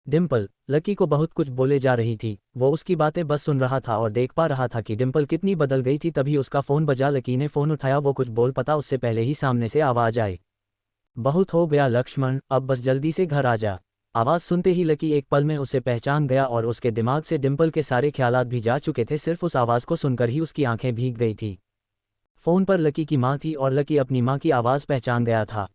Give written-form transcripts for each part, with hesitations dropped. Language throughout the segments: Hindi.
डिम्पल लकी को बहुत कुछ बोले जा रही थी। वो उसकी बातें बस सुन रहा था और देख पा रहा था कि डिम्पल कितनी बदल गई थी। तभी उसका फ़ोन बजा। लकी ने फ़ोन उठाया। वो कुछ बोल पता उससे पहले ही सामने से आवाज़ आई, बहुत हो गया लक्ष्मण, अब बस जल्दी से घर आ जा। आवाज़ सुनते ही लकी एक पल में उसे पहचान गया और उसके दिमाग से डिम्पल के सारे ख्यालात भी जा चुके थे। सिर्फ उस आवाज़ को सुनकर ही उसकी आंखें भीग गई थी। फ़ोन पर लकी की माँ थी और लकी अपनी माँ की आवाज़ पहचान गया था।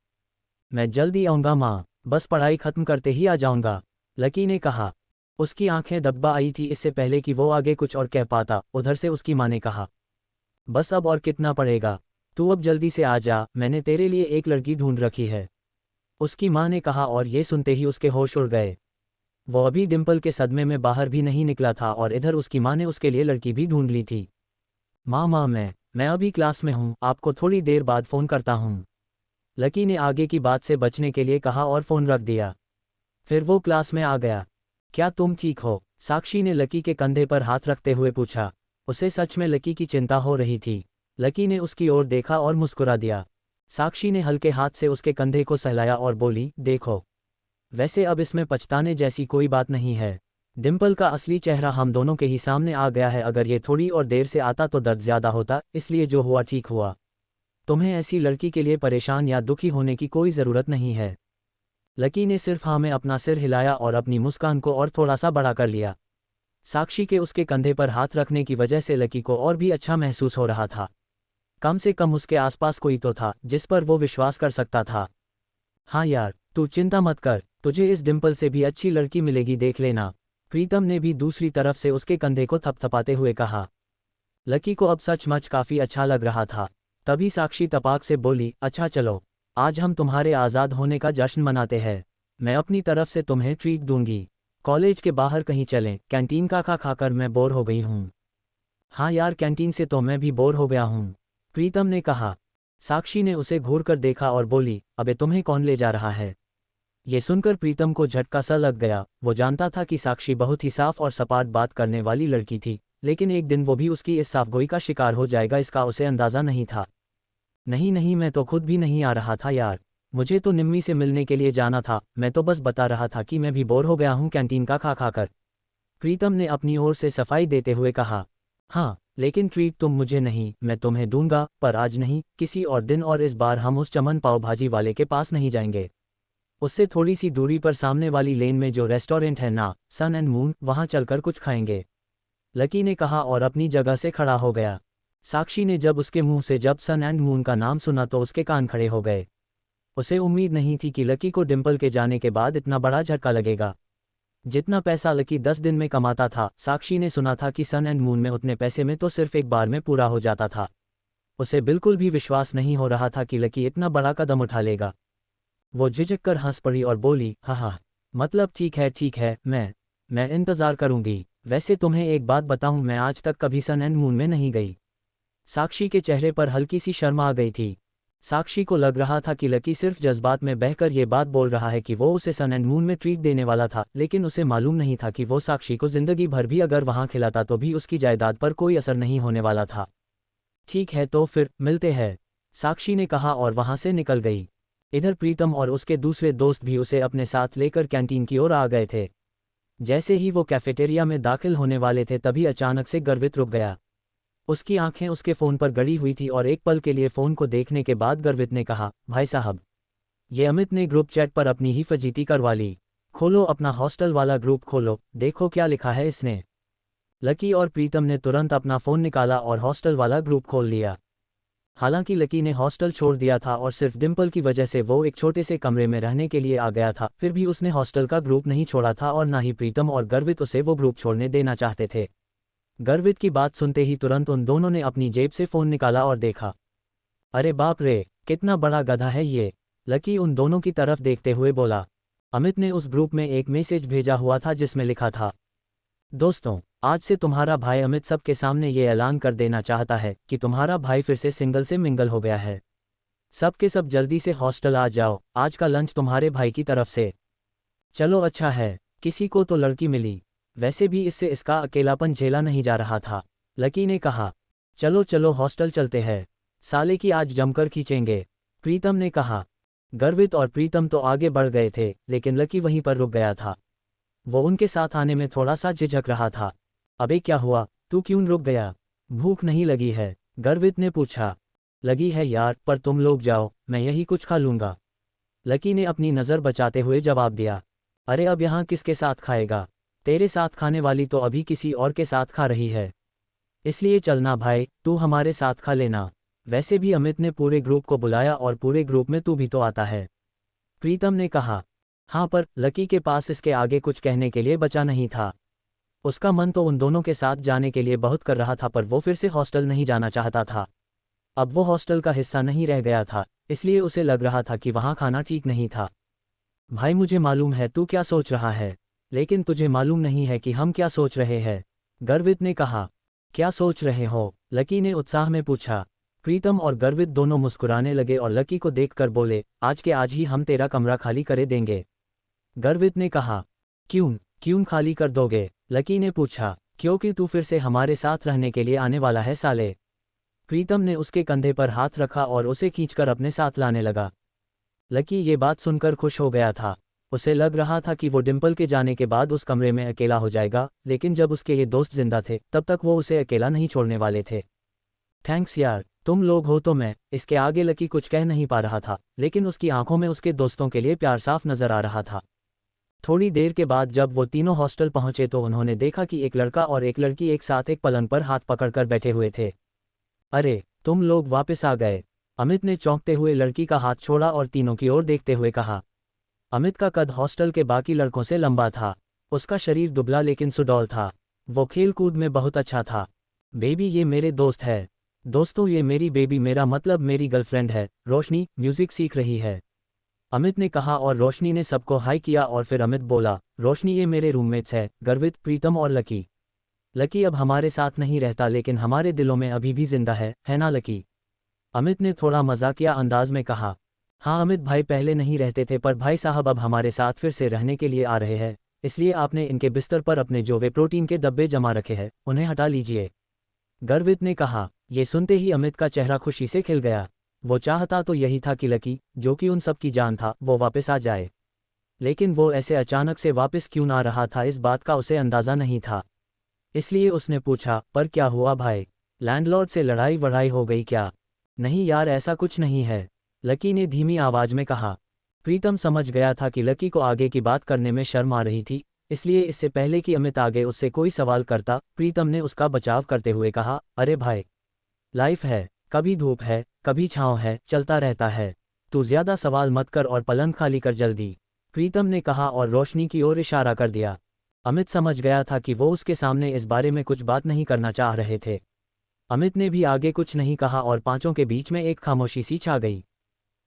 मैं जल्दी आऊँगा माँ, बस पढ़ाई ख़त्म करते ही आ जाऊँगा, लकी ने कहा। उसकी आंखें डब्बा आई थी। इससे पहले कि वो आगे कुछ और कह पाता, उधर से उसकी माँ ने कहा, बस अब और कितना पढ़ेगा, तू अब जल्दी से आ जा, मैंने तेरे लिए एक लड़की ढूंढ रखी है, उसकी माँ ने कहा। और ये सुनते ही उसके होश उड़ गए। वो अभी डिम्पल के सदमे में बाहर भी नहीं निकला था और इधर उसकी माँ ने उसके लिए लड़की भी ढूंढ ली थी। माँ मैं अभी क्लास में हूँ, आपको थोड़ी देर बाद फ़ोन करता हूँ, लकी ने आगे की बात से बचने के लिए कहा और फ़ोन रख दिया। फिर वो क्लास में आ गया। क्या तुम ठीक हो? साक्षी ने लकी के कंधे पर हाथ रखते हुए पूछा। उसे सच में लकी की चिंता हो रही थी। लकी ने उसकी ओर देखा और मुस्कुरा दिया। साक्षी ने हल्के हाथ से उसके कंधे को सहलाया और बोली, देखो, वैसे अब इसमें पछताने जैसी कोई बात नहीं है। डिम्पल का असली चेहरा हम दोनों के ही सामने आ गया है। अगर ये थोड़ी और देर से आता तो दर्द ज़्यादा होता, इसलिए जो हुआ ठीक हुआ। तुम्हें ऐसी लड़की के लिए परेशान या दुखी होने की कोई ज़रूरत नहीं है। लकी ने सिर्फ हाँ में अपना सिर हिलाया और अपनी मुस्कान को और थोड़ा सा बड़ा कर लिया। साक्षी के उसके कंधे पर हाथ रखने की वजह से लकी को और भी अच्छा महसूस हो रहा था। कम से कम उसके आसपास कोई तो था जिस पर वो विश्वास कर सकता था। हाँ यार, तू चिंता मत कर, तुझे इस डिम्पल से भी अच्छी लड़की मिलेगी, देख लेना, प्रीतम ने भी दूसरी तरफ से उसके कंधे को थपथपाते हुए कहा। लकी को अब सचमुच काफ़ी अच्छा लग रहा था। तभी साक्षी तपाक से बोली, अच्छा चलो, आज हम तुम्हारे आज़ाद होने का जश्न मनाते हैं। मैं अपनी तरफ से तुम्हें ट्रीट दूंगी। कॉलेज के बाहर कहीं चलें, कैंटीन का खा खाकर मैं बोर हो गई हूँ। हाँ यार, कैंटीन से तो मैं भी बोर हो गया हूँ, प्रीतम ने कहा। साक्षी ने उसे घूरकर देखा और बोली, अबे तुम्हें कौन ले जा रहा है? ये सुनकर प्रीतम को झटका सा लग गया। वो जानता था कि साक्षी बहुत ही साफ और सपाट बात करने वाली लड़की थी, लेकिन एक दिन वो भी उसकी इस साफगोई का शिकार हो जाएगा, इसका उसे अंदाज़ा नहीं था। नहीं नहीं, मैं तो खुद भी नहीं आ रहा था यार, मुझे तो निम्मी से मिलने के लिए जाना था। मैं तो बस बता रहा था कि मैं भी बोर हो गया हूँ कैंटीन का खा खाकर, प्रीतम ने अपनी ओर से सफाई देते हुए कहा। हाँ, लेकिन ट्रीट तुम मुझे नहीं, मैं तुम्हें दूंगा, पर आज नहीं, किसी और दिन। और इस बार हम उस चमन पाव भाजी वाले के पास नहीं जाएंगे, उससे थोड़ी सी दूरी पर सामने वाली लेन में जो रेस्टोरेंट है ना, सन एंड मून, वहाँ चलकर कुछ खाएंगे, लकी ने कहा और अपनी जगह से खड़ा हो गया। साक्षी ने जब उसके मुंह से जब सन एंड मून का नाम सुना तो उसके कान खड़े हो गए। उसे उम्मीद नहीं थी कि लकी को डिम्पल के जाने के बाद इतना बड़ा झटका लगेगा। जितना पैसा लकी 10 दिन में कमाता था, साक्षी ने सुना था कि सन एंड मून में उतने पैसे में तो सिर्फ एक बार में पूरा हो जाता था। उसे बिल्कुल भी विश्वास नहीं हो रहा था कि लकी इतना बड़ा कदम उठा लेगा। वो झिझक कर हंस पड़ी और बोली, हाँ, मतलब ठीक है, मैं इंतज़ार करूंगी। वैसे तुम्हें एक बात बताऊं, मैं आज तक कभी सन एंड मून में नहीं गई। साक्षी के चेहरे पर हल्की सी शर्म आ गई थी। साक्षी को लग रहा था कि लकी सिर्फ जज्बात में बहकर ये बात बोल रहा है कि वो उसे सन एंड मून में ट्रीट देने वाला था, लेकिन उसे मालूम नहीं था कि वो साक्षी को जिंदगी भर भी अगर वहाँ खिलाता तो भी उसकी जायदाद पर कोई असर नहीं होने वाला था। ठीक है, तो फिर मिलते हैं, साक्षी ने कहा और वहाँ से निकल गई। इधर प्रीतम और उसके दूसरे दोस्त भी उसे अपने साथ लेकर कैंटीन की ओर आ गए थे। जैसे ही वो कैफेटेरिया में दाखिल होने वाले थे तभी अचानक से गर्वित रुक गया। उसकी आंखें उसके फ़ोन पर गड़ी हुई थी और एक पल के लिए फ़ोन को देखने के बाद गर्वित ने कहा, भाई साहब, ये अमित ने ग्रुप चैट पर अपनी ही फजीती करवा ली। खोलो अपना हॉस्टल वाला ग्रुप खोलो, देखो क्या लिखा है इसने। लकी और प्रीतम ने तुरंत अपना फ़ोन निकाला और हॉस्टल वाला ग्रुप खोल लिया। हालांकि लकी ने हॉस्टल छोड़ दिया था और सिर्फ डिम्पल की वजह से वो एक छोटे से कमरे में रहने के लिए आ गया था, फिर भी उसने हॉस्टल का ग्रुप नहीं छोड़ा था और ना ही प्रीतम और गर्वित उसे वो ग्रुप छोड़ने देना चाहते थे। गर्वित की बात सुनते ही तुरंत उन दोनों ने अपनी जेब से फ़ोन निकाला और देखा। अरे बाप रे, कितना बड़ा गधा है ये, लकी उन दोनों की तरफ देखते हुए बोला। अमित ने उस ग्रुप में एक मैसेज भेजा हुआ था जिसमें लिखा था, दोस्तों, आज से तुम्हारा भाई अमित सबके सामने ये ऐलान कर देना चाहता है कि तुम्हारा भाई फिर से सिंगल से मिंगल हो गया है। सब के सब जल्दी से हॉस्टल आ जाओ, आज का लंच तुम्हारे भाई की तरफ से। चलो अच्छा है, किसी को तो लड़की मिली, वैसे भी इससे इसका अकेलापन झेला नहीं जा रहा था, लकी ने कहा। चलो चलो हॉस्टल चलते हैं, साले की आज जमकर खींचेंगे, प्रीतम ने कहा। गर्वित और प्रीतम तो आगे बढ़ गए थे, लेकिन लकी वहीं पर रुक गया था। वो उनके साथ आने में थोड़ा सा झिझक रहा था। अबे क्या हुआ, तू क्यों रुक गया? भूख नहीं लगी है? गर्वित ने पूछा। लगी है यार, पर तुम लोग जाओ, मैं यही कुछ खा लूँगा। लकी ने अपनी नज़र बचाते हुए जवाब दिया। अरे अब यहाँ किसके साथ खाएगा? तेरे साथ खाने वाली तो अभी किसी और के साथ खा रही है, इसलिए चलना भाई, तू हमारे साथ खा लेना। वैसे भी अमित ने पूरे ग्रुप को बुलाया और पूरे ग्रुप में तू भी तो आता है, प्रीतम ने कहा। हाँ, पर लकी के पास इसके आगे कुछ कहने के लिए बचा नहीं था। उसका मन तो उन दोनों के साथ जाने के लिए बहुत कर रहा था, पर वो फिर से हॉस्टल नहीं जाना चाहता था। अब वो हॉस्टल का हिस्सा नहीं रह गया था, इसलिए उसे लग रहा था कि वहाँ खाना ठीक नहीं था। भाई मुझे मालूम है तू क्या सोच रहा है, लेकिन तुझे मालूम नहीं है कि हम क्या सोच रहे हैं, गर्वित ने कहा। क्या सोच रहे हो? लकी ने उत्साह में पूछा। प्रीतम और गर्वित दोनों मुस्कुराने लगे और लकी को देखकर बोले, आज के आज ही हम तेरा कमरा खाली करे देंगे। गर्वित ने कहा। क्यों क्यों खाली कर दोगे? लकी ने पूछा। क्योंकि तू फिर से हमारे साथ रहने के लिए आने वाला है साले। प्रीतम ने उसके कंधे पर हाथ रखा और उसे खींचकर अपने साथ लाने लगा। लकी ये बात सुनकर खुश हो गया था। उसे लग रहा था कि वो डिम्पल के जाने के बाद उस कमरे में अकेला हो जाएगा, लेकिन जब उसके ये दोस्त जिंदा थे तब तक वो उसे अकेला नहीं छोड़ने वाले थे। थैंक्स यार, तुम लोग हो तो मैं। इसके आगे लकी कुछ कह नहीं पा रहा था, लेकिन उसकी आंखों में उसके दोस्तों के लिए प्यार साफ नजर आ रहा था। थोड़ी देर के बाद जब वो तीनों हॉस्टल पहुंचे तो उन्होंने देखा कि एक लड़का और एक लड़की एक साथ एक पलंग पर हाथ पकड़कर बैठे हुए थे। अरे, तुम लोग वापस आ गए? अमित ने चौंकते हुए लड़की का हाथ छोड़ा और तीनों की ओर देखते हुए कहा। अमित का कद हॉस्टल के बाकी लड़कों से लंबा था। उसका शरीर दुबला लेकिन सुडौल था। वो खेल कूद में बहुत अच्छा था। बेबी ये मेरे दोस्त है। दोस्तों ये मेरी बेबी, मेरा मतलब मेरी गर्लफ्रेंड है, रोशनी, म्यूजिक सीख रही है, अमित ने कहा और रोशनी ने सबको हाई किया और फिर अमित बोला, रोशनी ये मेरे रूममेट्स है, गर्वित, प्रीतम और लकी। लकी अब हमारे साथ नहीं रहता लेकिन हमारे दिलों में अभी भी जिंदा है ना लकी? अमित ने थोड़ा मजाकिया अंदाज में कहा। हाँ अमित भाई, पहले नहीं रहते थे पर भाई साहब अब हमारे साथ फिर से रहने के लिए आ रहे हैं, इसलिए आपने इनके बिस्तर पर अपने जो वे प्रोटीन के डब्बे जमा रखे हैं उन्हें हटा लीजिए, गर्वित ने कहा। ये सुनते ही अमित का चेहरा खुशी से खिल गया। वो चाहता तो यही था कि लकी, जो कि उन सब की जान था, वो वापस आ जाए, लेकिन वो ऐसे अचानक से वापस क्यों ना रहा था इस बात का उसे अंदाज़ा नहीं था। इसलिए उसने पूछा, पर क्या हुआ भाई? लैंडलॉर्ड से लड़ाई वड़ाई हो गई क्या? नहीं यार, ऐसा कुछ नहीं है, लकी ने धीमी आवाज में कहा। प्रीतम समझ गया था कि लकी को आगे की बात करने में शर्म आ रही थी, इसलिए इससे पहले कि अमित आगे उससे कोई सवाल करता, प्रीतम ने उसका बचाव करते हुए कहा, अरे भाई, लाइफ है, कभी धूप है कभी छाँव है, चलता रहता है, तू ज्यादा सवाल मत कर और पलंग खाली कर जल्दी, प्रीतम ने कहा और रोशनी की ओर इशारा कर दिया। अमित समझ गया था कि वो उसके सामने इस बारे में कुछ बात नहीं करना चाह रहे थे। अमित ने भी आगे कुछ नहीं कहा और पांचों के बीच में एक खामोशी सी छा गई।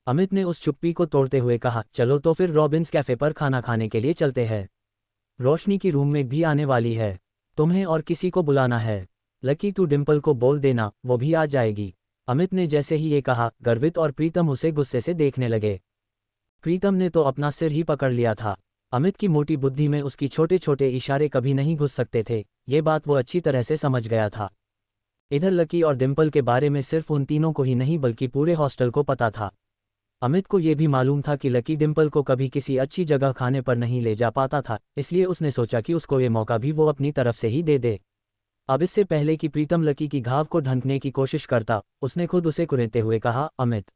अमित ने उस चुप्पी को तोड़ते हुए कहा, चलो तो फिर रॉबिन्स कैफे पर खाना खाने के लिए चलते हैं। रोशनी की रूममेट भी आने वाली है, तुम्हें और किसी को बुलाना है? लकी तू डिम्पल को बोल देना, वो भी आ जाएगी। अमित ने जैसे ही ये कहा, गर्वित और प्रीतम उसे गुस्से से देखने लगे। प्रीतम ने तो अपना सिर ही पकड़ लिया था। अमित की मोटी बुद्धि में उसकी छोटे छोटे इशारे कभी नहीं घुस सकते थे, ये बात वो अच्छी तरह से समझ गया था। इधर लकी और डिम्पल के बारे में सिर्फ उन तीनों को ही नहीं बल्कि पूरे हॉस्टल को पता था। अमित को ये भी मालूम था कि लकी डिम्पल को कभी किसी अच्छी जगह खाने पर नहीं ले जा पाता था, इसलिए उसने सोचा कि उसको ये मौका भी वो अपनी तरफ से ही दे दे। अब इससे पहले कि प्रीतम लकी की घाव को ढंकने की कोशिश करता, उसने खुद उसे कुरेदते हुए कहा, अमित,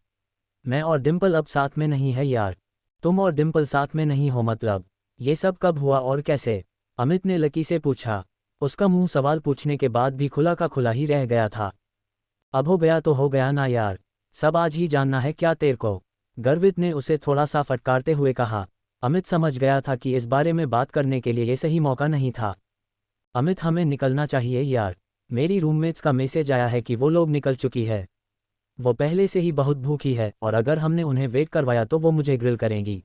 मैं और डिम्पल अब साथ में नहीं है यार, तुम और डिम्पल साथ में नहीं हो मतलब? ये सब कब हुआ और कैसे? अमित ने लकी से पूछा। उसका मुंह सवाल पूछने के बाद भी खुला का खुला ही रह गया था। अब हो गया तो हो गया ना यार, सब आज ही जानना है क्या तेरे को? गर्वित ने उसे थोड़ा सा फटकारते हुए कहा। अमित समझ गया था कि इस बारे में बात करने के लिए ये सही मौका नहीं था। अमित हमें निकलना चाहिए यार, मेरी रूममेट्स का मैसेज आया है कि वो लोग निकल चुकी है। वो पहले से ही बहुत भूखी है और अगर हमने उन्हें वेट करवाया तो वो मुझे ग्रिल करेंगी,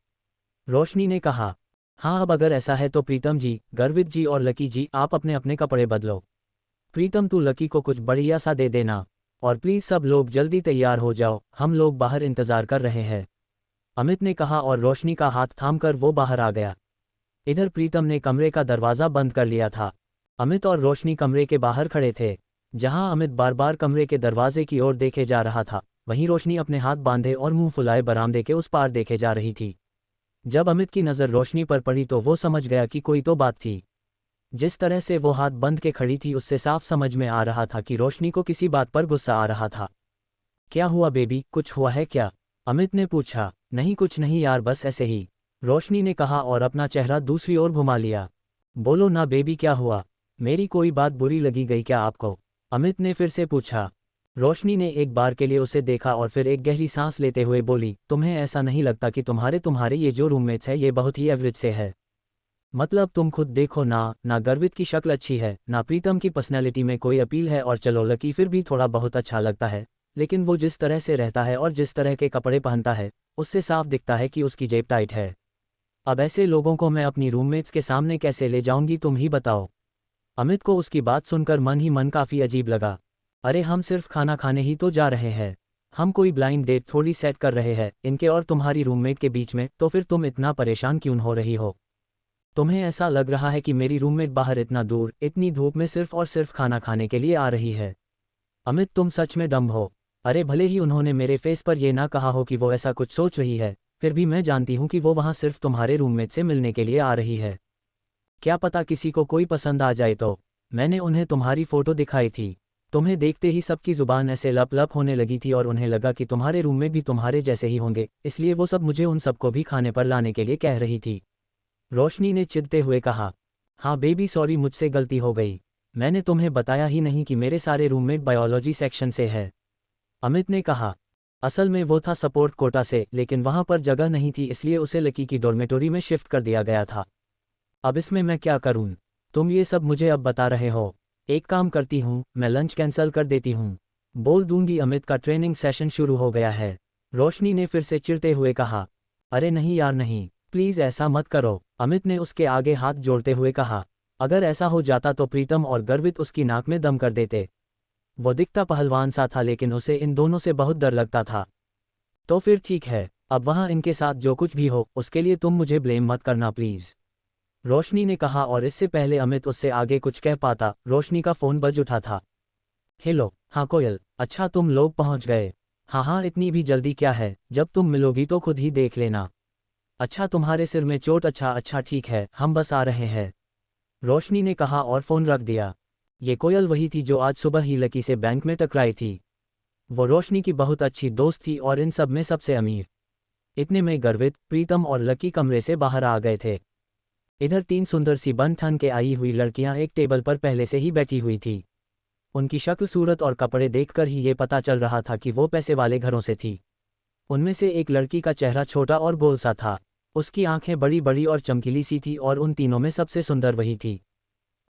रोशनी ने कहा। हाँ अब अगर ऐसा है तो प्रीतम जी, गर्वित जी और लकी जी, आप अपने अपने कपड़े बदलो। प्रीतम तू लकी को कुछ बढ़िया सा दे देना, और प्लीज सब लोग जल्दी तैयार हो जाओ, हम लोग बाहर इंतजार कर रहे हैं, अमित ने कहा और रोशनी का हाथ थामकर वो बाहर आ गया। इधर प्रीतम ने कमरे का दरवाज़ा बंद कर लिया था। अमित और रोशनी कमरे के बाहर खड़े थे। जहां अमित बार बार कमरे के दरवाजे की ओर देखे जा रहा था, वहीं रोशनी अपने हाथ बांधे और मुंह फुलाए बरामदे के उस पार देखे जा रही थी। जब अमित की नज़र रोशनी पर पड़ी तो वो समझ गया कि कोई तो बात थी। जिस तरह से वो हाथ बंद के खड़ी थी उससे साफ समझ में आ रहा था कि रोशनी को किसी बात पर गुस्सा आ रहा था। क्या हुआ बेबी, कुछ हुआ है क्या? अमित ने पूछा। नहीं कुछ नहीं यार, बस ऐसे ही, रोशनी ने कहा और अपना चेहरा दूसरी ओर घुमा लिया। बोलो ना बेबी, क्या हुआ? मेरी कोई बात बुरी लगी गई क्या आपको? अमित ने फिर से पूछा। रोशनी ने एक बार के लिए उसे देखा और फिर एक गहरी सांस लेते हुए बोली, तुम्हें ऐसा नहीं लगता कि तुम्हारे ये जो रूममेट्स है ये बहुत ही एवरेज से है? मतलब तुम खुद देखो ना गर्वित की शक्ल अच्छी है, ना प्रीतम की पर्सनैलिटी में कोई अपील है, और चलो लकी फिर भी थोड़ा बहुत अच्छा लगता है, लेकिन वो जिस तरह से रहता है और जिस तरह के कपड़े पहनता है उससे साफ दिखता है कि उसकी जेब टाइट है। अब ऐसे लोगों को मैं अपनी रूममेट्स के सामने कैसे ले जाऊंगी, तुम ही बताओ। अमित को उसकी बात सुनकर मन ही मन काफ़ी अजीब लगा। अरे हम सिर्फ खाना खाने ही तो जा रहे हैं, हम कोई ब्लाइंड डेट थोड़ी सेट कर रहे हैं इनके और तुम्हारी रूममेट के बीच में, तो फिर तुम इतना परेशान क्यों हो रही हो? तुम्हें ऐसा लग रहा है कि मेरी रूममेट बाहर इतना दूर इतनी धूप में सिर्फ और सिर्फ खाना खाने के लिए आ रही है? अमित तुम सच में डम हो। अरे भले ही उन्होंने मेरे फेस पर यह ना कहा हो कि वो ऐसा कुछ सोच रही है, फिर भी मैं जानती हूँ कि वो वहाँ सिर्फ तुम्हारे रूममेट से मिलने के लिए आ रही है। क्या पता किसी को कोई पसंद आ जाए तो। मैंने उन्हें तुम्हारी फ़ोटो दिखाई थी, तुम्हें देखते ही सबकी ज़ुबान ऐसे लप लप होने लगी थी और उन्हें लगा कि तुम्हारे रूममेट भी तुम्हारे जैसे ही होंगे, इसलिए वो सब मुझे उन सबको भी खाने पर लाने के लिए कह रही थी। रोशनी ने चिढ़ते हुए कहा। हाँ बेबी सॉरी, मुझसे गलती हो गई, मैंने तुम्हें बताया ही नहीं कि मेरे सारे रूममेट बायोलॉजी सेक्शन से है, अमित ने कहा। असल में वो था सपोर्ट कोटा से, लेकिन वहाँ पर जगह नहीं थी इसलिए उसे लकी की डॉर्मेटोरी में शिफ्ट कर दिया गया था। अब इसमें मैं क्या करूँ? तुम ये सब मुझे अब बता रहे हो? एक काम करती हूँ, मैं लंच कैंसिल कर देती हूँ, बोल दूंगी अमित का ट्रेनिंग सेशन शुरू हो गया है, रोशनी ने फिर से चिढ़ते हुए कहा। अरे नहीं यार नहीं, प्लीज़ ऐसा मत करो, अमित ने उसके आगे हाथ जोड़ते हुए कहा। अगर ऐसा हो जाता तो प्रीतम और गर्वित उसकी नाक में दम कर देते। वो दिखता पहलवान सा था लेकिन उसे इन दोनों से बहुत डर लगता था। तो फिर ठीक है, अब वहाँ इनके साथ जो कुछ भी हो उसके लिए तुम मुझे ब्लेम मत करना प्लीज़, रोशनी ने कहा। और इससे पहले अमित उससे आगे कुछ कह पाता, रोशनी का फ़ोन बज उठा था। हेलो, हाँ कोयल, अच्छा तुम लोग पहुँच गए? हाँ हाँ, इतनी भी जल्दी क्या है, जब तुम मिलोगी तो खुद ही देख लेना। अच्छा तुम्हारे सिर में चोट, अच्छा अच्छा ठीक है, हम बस आ रहे हैं, रोशनी ने कहा और फ़ोन रख दिया। ये कोयल वही थी जो आज सुबह ही लकी से बैंक में टकराई थी। वो रोशनी की बहुत अच्छी दोस्त थी और इन सब में सबसे अमीर। इतने में गर्वित, प्रीतम और लकी कमरे से बाहर आ गए थे। इधर तीन सुंदर सी बन ठन के आई हुई लड़कियां एक टेबल पर पहले से ही बैठी हुई थी। उनकी शक्ल सूरत और कपड़े देखकर ही ये पता चल रहा था कि वो पैसे वाले घरों से थी। उनमें से एक लड़की का चेहरा छोटा और गोल सा था, उसकी आंखें बड़ी बड़ी और चमकीली सी थी और उन तीनों में सबसे सुंदर वही थी।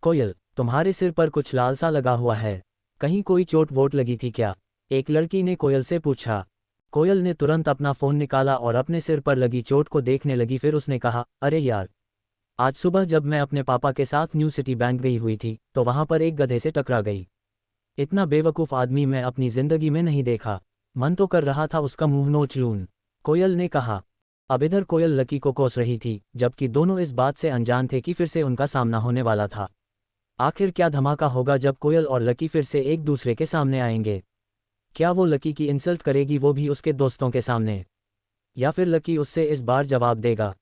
कोयल, तुम्हारे सिर पर कुछ लाल सा लगा हुआ है, कहीं कोई चोट वोट लगी थी क्या? एक लड़की ने कोयल से पूछा। कोयल ने तुरंत अपना फ़ोन निकाला और अपने सिर पर लगी चोट को देखने लगी। फिर उसने कहा, अरे यार, आज सुबह जब मैं अपने पापा के साथ न्यू सिटी बैंक गई हुई थी तो वहाँ पर एक गधे से टकरा गई। इतना बेवकूफ़ आदमी मैं अपनी ज़िंदगी में नहीं देखा, मन तो कर रहा था उसका मुंह नोच लूं, कोयल ने कहा। अब इधर कोयल लकी को कोस रही थी, जबकि दोनों इस बात से अनजान थे कि फिर से उनका सामना होने वाला था। आखिर क्या धमाका होगा जब कोयल और लकी फिर से एक दूसरे के सामने आएंगे? क्या वो लकी की इंसल्ट करेगी, वो भी उसके दोस्तों के सामने, या फिर लकी उससे इस बार जवाब देगा?